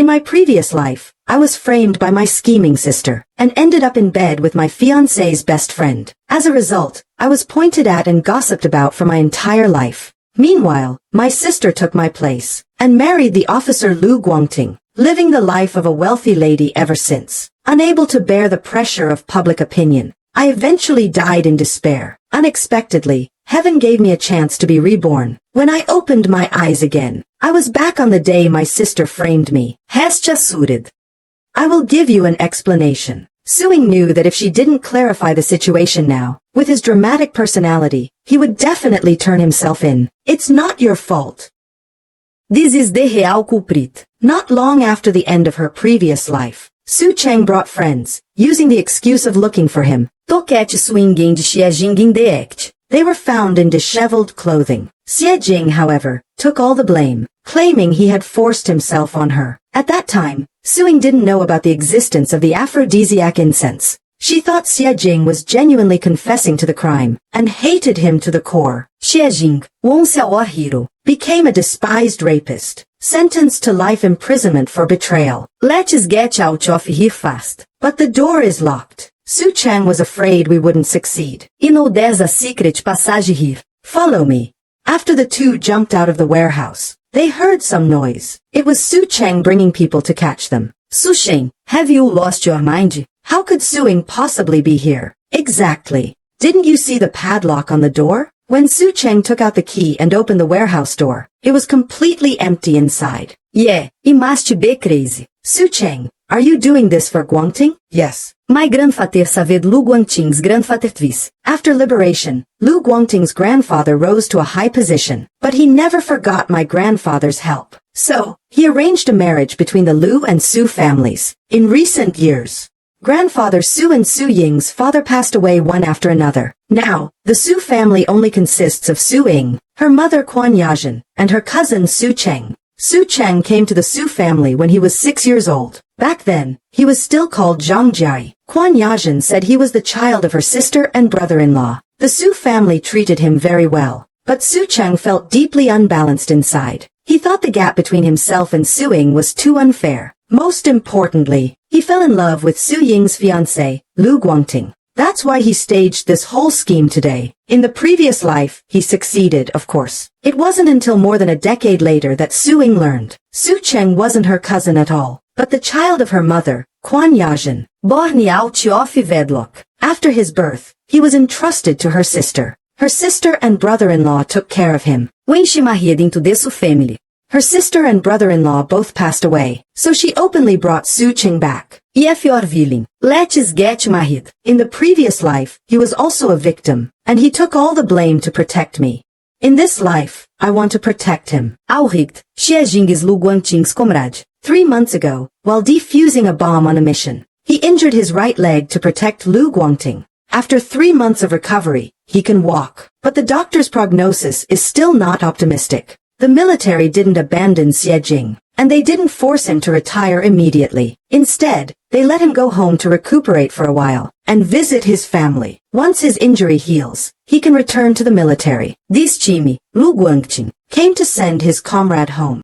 In my previous life, I was framed by my scheming sister, and ended up in bed with my fiancé's best friend. As a result, I was pointed at and gossiped about for my entire life. Meanwhile, my sister took my place, and married the officer Lu Guangting, living the life of a wealthy lady ever since. Unable to bear the pressure of public opinion, I eventually died in despair. Unexpectedly, heaven gave me a chance to be reborn. When I opened my eyes again, I was back on the day my sister framed me. Hestia suited. I will give you an explanation. Suing knew that if she didn't clarify the situation now, with his dramatic personality, he would definitely turn himself in. It's not your fault. This is the real culprit. Not long after the end of her previous life, Su Cheng brought friends, using the excuse of looking for him. Toquete swinging de Xiejing de act. They were found in disheveled clothing. Xiejing, however, took all the blame, claiming he had forced himself on her. At that time, Suing didn't know about the existence of the aphrodisiac incense. She thought Xiejing was genuinely confessing to the crime, and hated him to the core. Xiejing, Hero, became a despised rapist, sentenced to life imprisonment for betrayal. Let's get out of here fast. But the door is locked. Su Cheng was afraid we wouldn't succeed. There's a secret passage here. Follow me. After the two jumped out of the warehouse, they heard some noise. It was Su Cheng bringing people to catch them. Su Cheng, have you lost your mind? How could Suing possibly be here? Exactly. Didn't you see the padlock on the door? When Su Cheng took out the key and opened the warehouse door, it was completely empty inside. Yeah, it must be crazy. Su Cheng, are you doing this for Guangting? Yes. My grandfather saved Lu Guangting's grandfather twice. After liberation, Lu Guangting's grandfather rose to a high position, but he never forgot my grandfather's help. So, he arranged a marriage between the Lu and Su families. In recent years, Grandfather Su and Su Ying's father passed away one after another. Now, the Su family only consists of Su Ying, her mother Quan Yazhen, and her cousin Su Cheng. Su Cheng came to the Su family when he was 6 years old. Back then, he was still called Zhang Jiai. Quan Yazhen said he was the child of her sister and brother-in-law. The Su family treated him very well, but Su Cheng felt deeply unbalanced inside. He thought the gap between himself and Su Ying was too unfair. Most importantly, he fell in love with Su Ying's fiancé, Lu Guangting. That's why he staged this whole scheme today. In the previous life, he succeeded, of course. It wasn't until more than a decade later that Su Ying learned. Su Cheng wasn't her cousin at all, but the child of her mother, Quan Yazhen, born out of wedlock. After his birth, he was entrusted to her sister. Her sister and brother-in-law took care of him. When she married into this family, her sister and brother-in-law both passed away, so she openly brought Su Cheng back. If you're willing, let's get married. In the previous life, he was also a victim, and he took all the blame to protect me. In this life, I want to protect him. Auricht, Xiejing is Lu Guangting's comrade. 3 months ago, while defusing a bomb on a mission, he injured his right leg to protect Lu Guangting. After 3 months of recovery, he can walk, but the doctor's prognosis is still not optimistic. The military didn't abandon Xiejing, and they didn't force him to retire immediately. Instead, they let him go home to recuperate for a while, and visit his family. Once his injury heals, he can return to the military. This Chimi, Lu Guangting, came to send his comrade home.